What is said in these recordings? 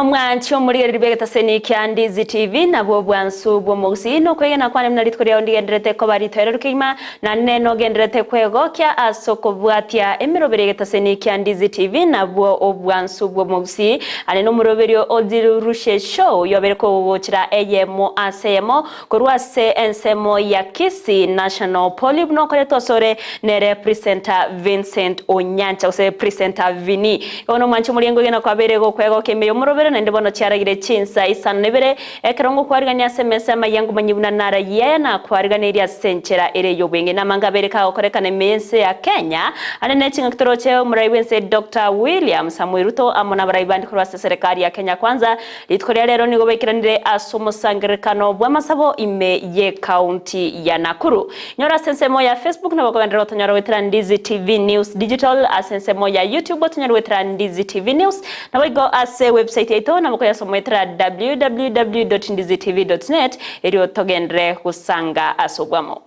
No mwancho muri ribegeta seni kya Ndizi TV na bwo bwansu bwo musi no kwegena kwane mnaritkoria ndigendrete ko baritero kima na neno gendrete kwego kya asoko bwatia emirobegeta seni kya Ndizi TV na bwo obwansu bwo musi ane no muroberio odirushe show yobereko wochira eyemo asemo korwase ensemo ya Kisii National Poly no koreto sore ne representa Vincent Onyancha ose presenta Vini ono mwancho muri ngogena kwaberego kwego kemeyo murobero na ndebono cyaragire CHINSA ISANO nebere ekerongo kwariganya SMS amayangu manyibuna nara yaya na kwariganya iri asenchera ere yobwenge namangabere ka okorekane mense ya Kenya anene chinga kitoroche muraibense Dr. William Samuel Ruto amona baraibandi kwa serikali ya Kenya kwanza litkoria lero nigo bekiranire asomo sangrekano bwa masabo ime ye county ya Nakuru nyora sensemo ya Facebook na bakobandero tonyara wetra Ndizi TV News Digital asensemo ya YouTube tonyara wetra Ndizi TV News na wigo ase website yetu na mko yasometra www.ndizitv.net eri togendere kusanga asogwamo.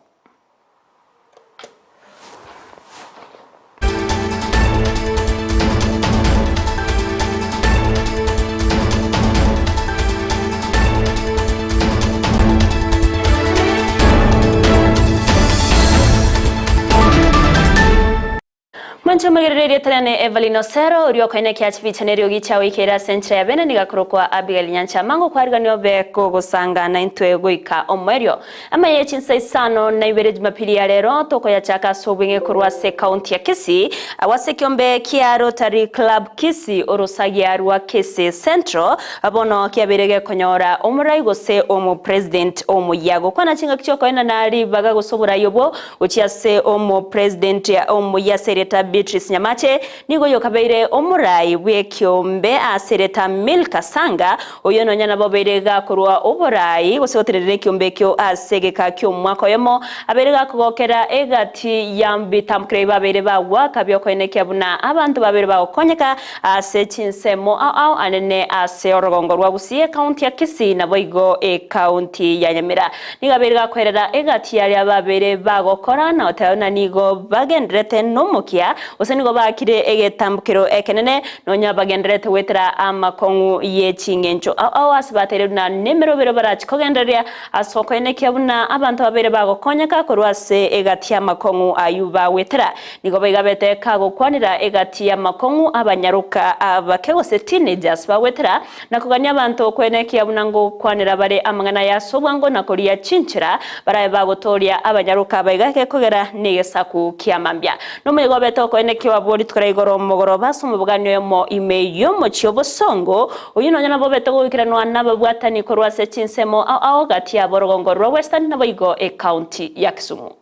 Mancho magirire tane EVERLYNE OSERO uriyo kaine kiachipi chanerio gicha wikera centre ya bene nigakurukwa Abigael Nyanchama ngo kwarganyo beko gusanga na intwe goika omwerio AMAYIA CHINSA ISANO na IBERE Jumapili ya lero toko ya chaka sobwenge kurwase county ya Kisii awase kiombe kia Rotary Club Kisii orosagi arwa Kisii Central abono kiaberege konyora omurai gose omu president omu yago kwana chinga kichoko ena nari baga gosobura yobo uchiase omu president ya omu ya sereta Beatrice Nyamache nigo yokabeire omurai bwekiombe asereta Milka Sanga oyono nyana boberega kurwa oborai goseoterere kiombe kyo asegeka kyo mwako yemo aberega kugokera egati yambitamkre babere bawa kabyo koeneke abuna abantu babere bakonyeka ase chinsemo au anene ase orogongorwa Gusii county ya Kisii na boigo county ya Nyamira nigaberega kwerera egati yali ababere bagokora na otayona nigo bagendrete nomukia osenigo bakire egetambukiro ekenene nonya bagendrete wetra amakongu yechingencho au asibatere na nemero bero barachikogenderia asoko eneke abuna abantu babere bagokonyeka korwase egati amakongu ayuba wetra nigo begabete kago kwanira egati amakongu abanyaruka abakegose teenagers bawetra nakuganya abantu kweneke abuna ngo kwanira bare amangana yasobwango nakoria chinchira baraye bagotoria abanyaruka baigake kogera negesaku kiamambya no mwego beto kweneke wabori tkorayigoro mogoro baso mubuganyo mo imeyo mo chiobosongo uyino nyana bo beto gokiranwa nababwatani korwase chinsemo au gati ya borogongoro western na boigo county ya Kisumu.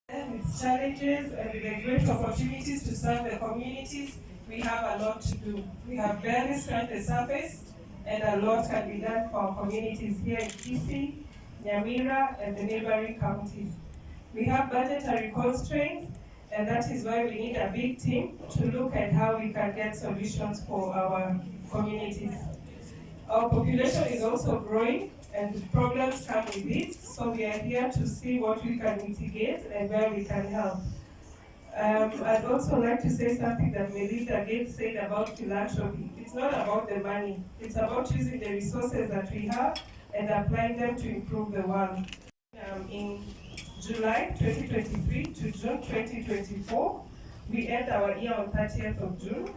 With challenges and with the great opportunities to serve the communities, we have a lot to do. We have barely scratched the surface, and a lot can be done for our communities here in Kisii, Nyamira, and the neighboring counties. We have budgetary constraints, and that is why we need a big team to look at how we can get solutions for our communities. Our population is also growing, and problems come with it, so we are here to see what we can mitigate and where we can help. I'd also like to say something that Melinda Gates said about philanthropy. It's not about the money, it's about using the resources that we have and applying them to improve the world. In July 2023 to June 2024, we end our year on 30th of June.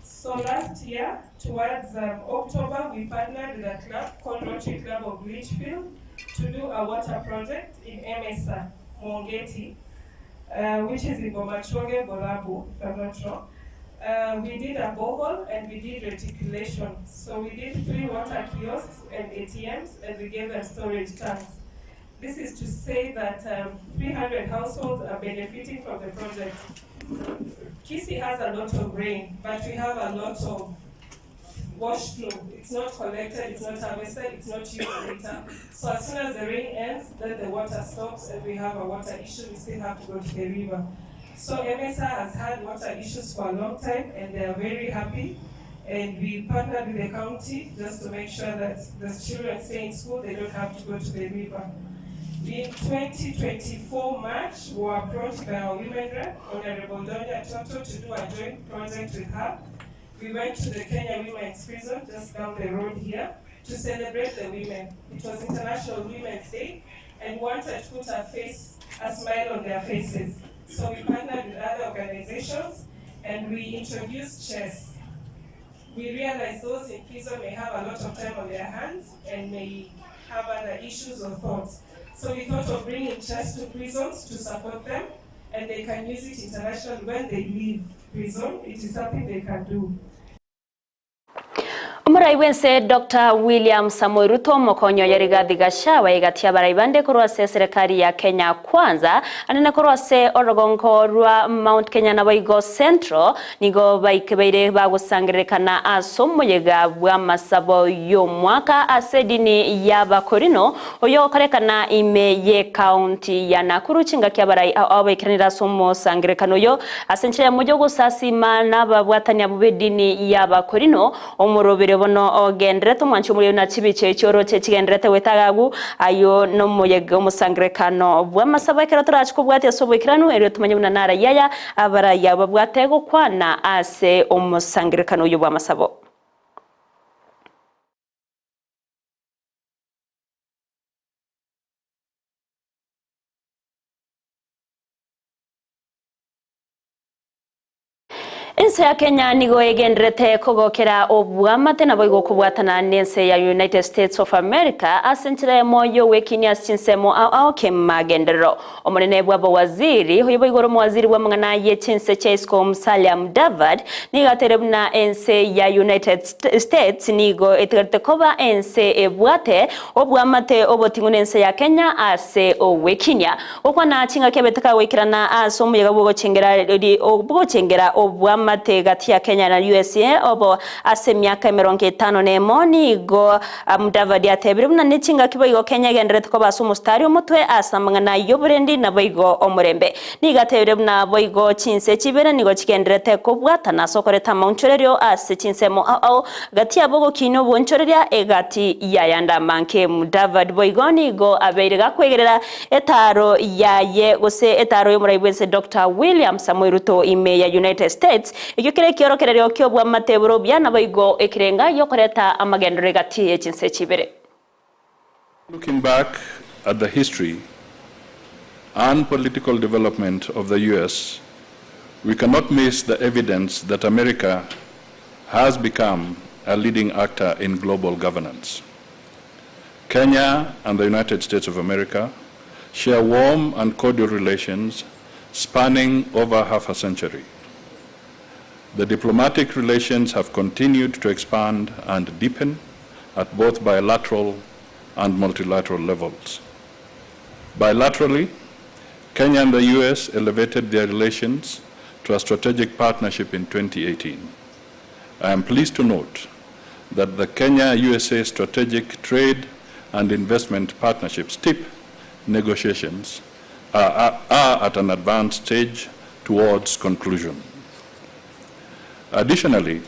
So last year, towards October, we partnered with a club called Rotary Club of Litchfield to do a water project in Emesa, Mongeti, which is in Bomachoge, Borabu, if I'm not wrong. We did a borehole and we did reticulation. So we did 3 water kiosks and ATMs, and we gave them storage tanks. This is to say that 300 households are benefiting from the project. Kisii has a lot of rain, but we have a lot of wash flow. It's not collected, it's not harvested, it's not used later. So as soon as the rain ends, then the water stops and we have a water issue, we still have to go to the river. So MSA has had water issues for a long time and they are very happy. And we partnered with the county just to make sure that the children stay in school, they don't have to go to the river. In 2024 March, we were approached by our women rep, Honorable Donya Toto, to do a joint project with her. we went to the Kenya Women's Prison just down the road here to celebrate the women. It was International Women's Day, and wanted to put a smile on their faces. So we partnered with other organizations, and we introduced chess. We realized those in prison may have a lot of time on their hands and may have other issues or thoughts. So we thought of bringing chess to prisons to support them, and they can use it internationally when they leave prison. It is something they can do. Umuraiwense Dr. William Samoei Ruto mokonyo yarigathi Gachagua igatia baraibande kurwase serikali ya Kenya Kwanza anene kurwase orogonko rwa Mount Kenya na Boigo Central nigo baikebeire bagusangirikana asomoyega bwa masabo yo mwaka asedini ya bakorino oyo karekana IMEYIA County ya Nakuru chinga kya barai abaikirira somo sangirikano yo asenchira mojogo sasima na babwatanya bubedini ya bakorino omurobere bono ogendreto mwanchumuri na chibiche choro chechigendrete wetagagu ayo no muyega musangrekano bwa masabakira turachikubwate asobwekirano ero tumanyuna nara yaya abara yababwatego kwana ase omusangrekano yo bwa masabo. Ense ya Kenya nigo egendrete kogokera obwamate na boigo kubwatana nense ya United States of America asenchire moyo wekini asinsemo ao kemagendero omonene bwabo waziri hoyiboigoro mwaziri wa mangana ye CHINSA Chesco Musalia Mudavadi nigaterebna ense ya United States nigo etigarte koba ense ebwate obwamate obotingunense ya Kenya ase owekinya okwana chinga kebetaka wekirana asomo yagabo chengera obwamate gati ya Kenya na USA obo ase myaka 50 nigo Mudavadi atebire buna nichinga kiboigo Kenya gendrete ko basu mustari omutwe asamangana yoburendi na boigo omurembe nigatebire buna boigo CHINSA chibere nigo chigendrete ko bwatana sokoreta maunchorerio ase CHINSEMO gati abogo kino bonchoreria egati yayanda manke Mudavadi boigo nigo abeirega kwegerera etaro yaye gose etaro yomuraibense Dr. William Samoei Ruto IMEYIA United States ikikire kiorokerero kyobwa mateburo byana boigo ekirenga yokoreta amagendere gati ya CHINSA chibere. Looking back at the history and political development of the US, we cannot miss the evidence that America has become a leading actor in global governance. Kenya and the United States of America share warm and cordial relations spanning over half a century. The diplomatic relations have continued to expand and deepen at both bilateral and multilateral levels. Bilaterally, Kenya and the US elevated their relations to a strategic partnership in 2018. I am pleased to note that the Kenya-USA Strategic Trade and Investment Partnership STIP negotiations are at an advanced stage towards conclusion. Additionally,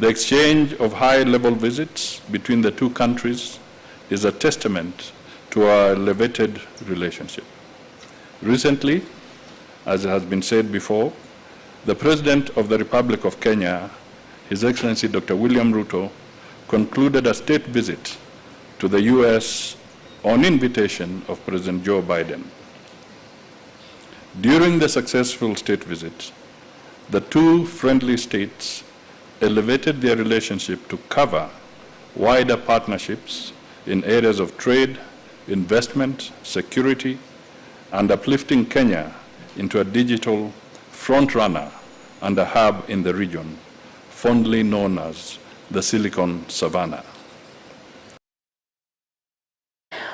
the exchange of high-level visits between the two countries is a testament to our elevated relationship. Recently, as has been said before, the President of the Republic of Kenya, His Excellency Dr. William Ruto, concluded a state visit to the US on invitation of President Joe Biden. During the successful state visit, the two friendly states elevated their relationship to cover wider partnerships in areas of trade, investment, security, and uplifting Kenya into a digital frontrunner and a hub in the region, fondly known as the Silicon Savannah.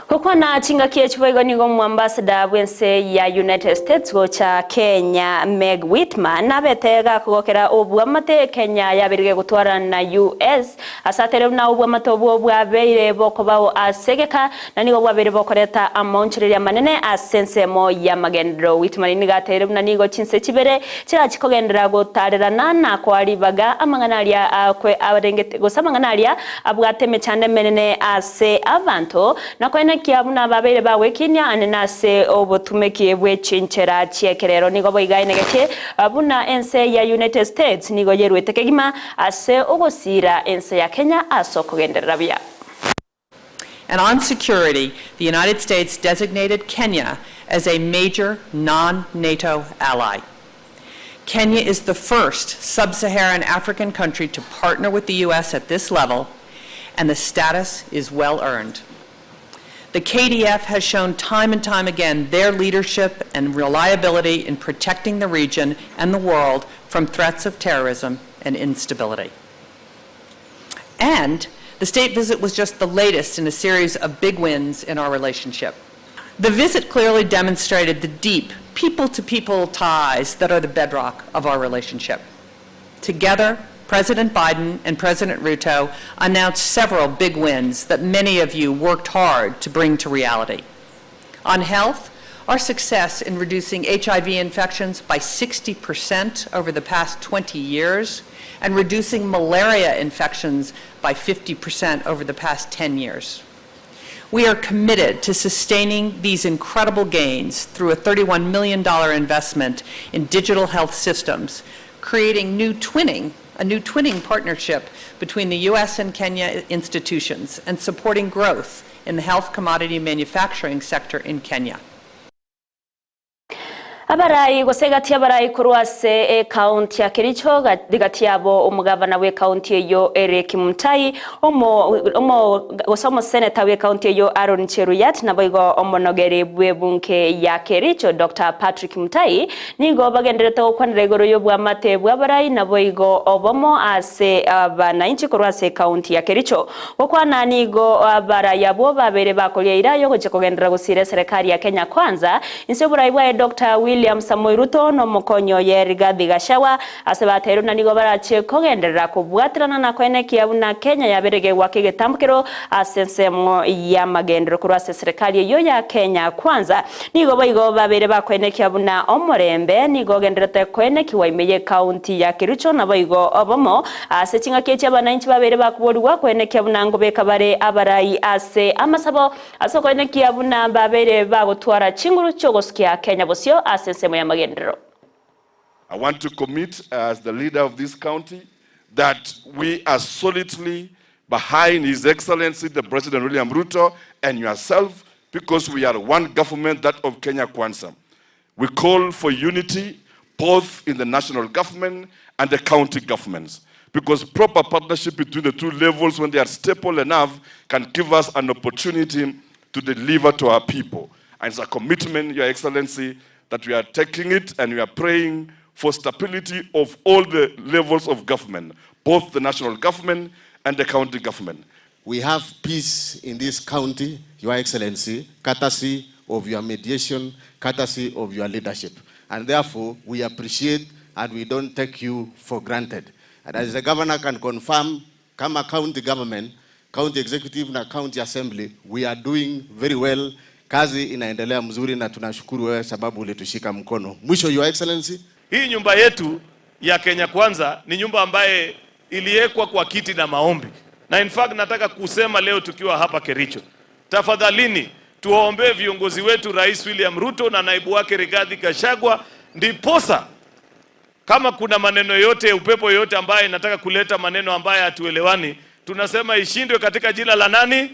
Kukwana chinga kiechwego nigo mwambasada wense ya United States gocha Kenya Meg Whitman abetega kugokera obwamate Kenya yabirige gutwara na US asatere na obwamate obwabeire bokobawo asegeka na nigo bwabere bokoreta amonchirya manene asensemo ya magendro. Whitman nigatere na nigo CHINSA chibere kira chikogendera gotarerana na kwaribaga amanganalia akwe abarengete gosamanganalia abwateme chande menene ase avanto na kwene kia buna babere bawe Kenya anenase obotumeki bwe chinchera chiekerero nigo boigaine geke buna ense ya United States nigo yerwete kegima ase ogosira ense ya Kenya asokogenderera bia. And on security, the United States designated Kenya as a major non-NATO ally. Kenya is the first sub-Saharan African country to partner with the U.S. at this level, and the status is well earned. The KDF has shown time and time again their leadership and reliability in protecting the region and the world from threats of terrorism and instability. And the state visit was just the latest in a series of big wins in our relationship. The visit clearly demonstrated the deep people-to-people ties that are the bedrock of our relationship. Together, President Biden and President Ruto announced several big wins that many of you worked hard to bring to reality. On health, our success in reducing HIV infections by 60% over the past 20 years and reducing malaria infections by 50% over the past 10 years. We are committed to sustaining these incredible gains through a $31 million investment in digital health systems, creating a new twinning partnership between the U.S. and Kenya institutions, and supporting growth in the health commodity manufacturing sector in Kenya. Abarai gosegati abarai kuruase county ya Kericho gati yabo umugavana we county yo Eric Mutahi omo senator we county yo Aaron Cheruyat na boigo omonogere bwe bunke ya Kericho Dr. Patrick Mutahi nigo bagendereta okwanira igoro yo bwamate bwabarai na boigo obomo ase abananchi kuruase county ya Kericho okwana nigo abarai yabo babere bakolya irayo goche kugendera gusire serikali ya Kenya kwanza inse burai bwa Dr. William Samoei Ruto no mukonyo ye Rigathi Gachagua asebateru na nigo barache kogenderera kubwatirana na kwenekia buna Kenya yaberege wakigetambukiro asensemo ya magendero kurase serikali yo ya Kenya kwanza nigo boigo babere bakwenekia buna omorembe nigo genderete kwenekiwa imeye county ya Kericho na boigo obomo asechinga keche abananchi babere bakuboriwa kwenekia buna ngobeka bare abarai ase amasabo asokwenekia buna babere bagotwara chinguru chogoskia Kenya bosio asensemo ya magendero. I want to commit as the leader of this county that we are solidly behind His Excellency the President William Ruto and yourself, because we are one government, that of Kenya Kwanza. We call for unity both in the national government and the county governments, because proper partnership between the two levels, when they are stable enough, can give us an opportunity to deliver to our people. And it's a commitment, Your Excellency, that we are taking it, and we are praying for stability of all the levels of government, both the national government and the county government. We have peace in this county, Your Excellency, courtesy of your mediation, courtesy of your leadership. And therefore, we appreciate and we don't take you for granted. And as the governor can confirm, kama county government, county executive na county assembly, we are doing very well. Kazi inaendelea mzuri na tunashukuru wewe sababu ulitushika mkono. Mwisho, Your Excellency. Hii nyumba yetu ya Kenya Kwanza ni nyumba ambaye iliwekwa kwa kiti na maombi. Na in fact nataka kusema leo tukiwa hapa Kericho, tafadhalini tuwaombee viongozi wetu Rais William Ruto na naibu wake Rigathi Gachagua, ndiposa kama kuna maneno yote, upepo yote ambaye nataka kuleta maneno ambaye hatuelewani, tunasema ishindwe katika jina la nani?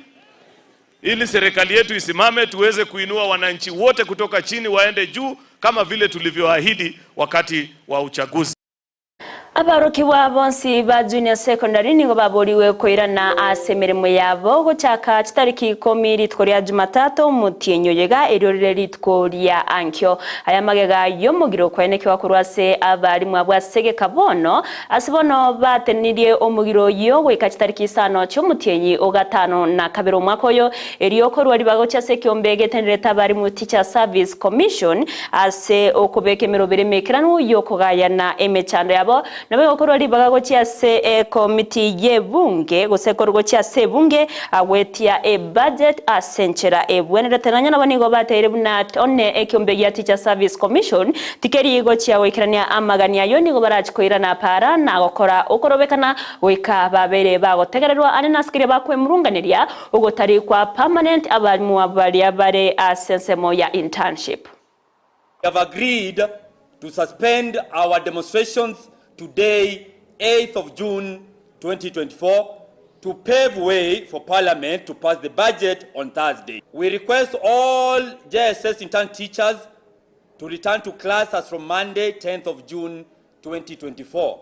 Ili serikali yetu isimame, tuweze kuinua wananchi wote kutoka chini waende juu kama vile tulivyoahidi wakati wa uchaguzi. Abaroki wa bonsi ba junior secondary nigo baboriwe koirana asemeremo yabo gochaka chitariki 10 ritkoria Jumatatu mutienyo yega erorere ritkoria ankyo aya magega yomugiro kweneke wakurwase abari mwabwa sege kabono asibono batenirie omugiro yo gwika chitariki 5 cyo mutienyi ogatano na kabero mwakoyo erioko rwari bagocha sekiombe tenreta bari mu Teacher Service Commission ase okobeke merobere mekerano yo kogaya na emechando yabo nawe gokorwa ribaga gochia se committee ye bunge gosekor gochia se bunge agwetia budget asenchera bwenere tenanya nabanigo batere buna one ekyombe ya Teacher Service Commission tikeri gochia wikirania amagania yoni go barachikoira na para na gokora ukorobekana wika babere bagotegererwa ane naskire bakwemurunganiria ugotari kwa permanent abalimu abalia bare asensemo ya internship. We have agreed to suspend our demonstrations today, 8th of June 2024, to pave way for Parliament to pass the budget on Thursday. We request all JSS intern teachers to return to class as from Monday, 10th of June 2024.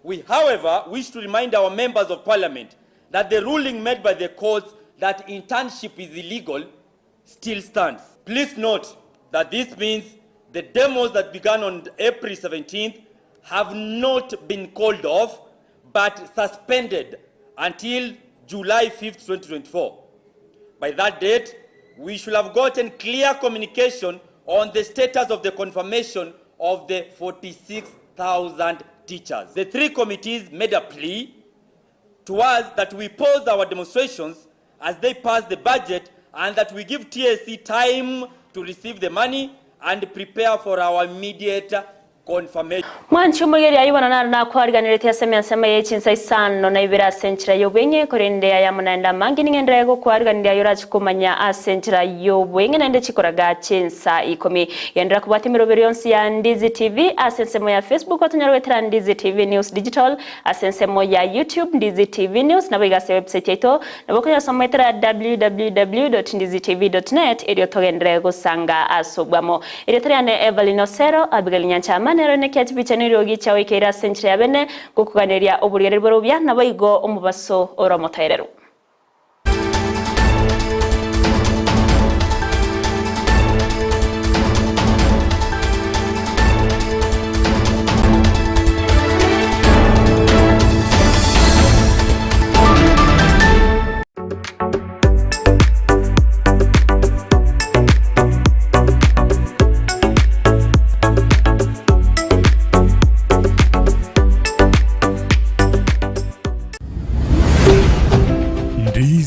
We, however, wish to remind our members of Parliament that the ruling made by the courts that internship is illegal still stands. Please note that this means the demos that began on April 17th have not been called off but suspended until July 5th, 2024. By that date, we should have gotten clear communication on the status of the confirmation of the 46,000 teachers. The three committees made a plea to us that we pause our demonstrations as they pass the budget and that we give TSC time to receive the money and prepare for our immediate confirmation. Mwanchumugeri ayibona na kwariganirete yasemensema ye CHINSA ISANO na IBERE asenchira yobenye korende ya munanda mangi ningendera yego kwariganira yorachi kumanya asenchira yobenye nende chikoraga CHINSA ikomi yendera kubati mirobero yonsi ya Ndizi TV asensemo ya Facebook otonyarwetera Ndizi TV News Digital asensemo ya YouTube Ndizi TV News na bigase website yeto nabokonya sometera www.ndizitv.net erio togendera yego sanga asobwamo eretriane EVERLYNE OSERO Abigael Nyanchama nero kiachipi chaniro gicha wikera senchira ya bene gukuganeria oburiyere bworobya nabayigo omubaso oromotairero.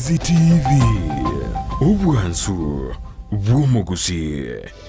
Ndizi TV, obwansu bw'omu Gusii.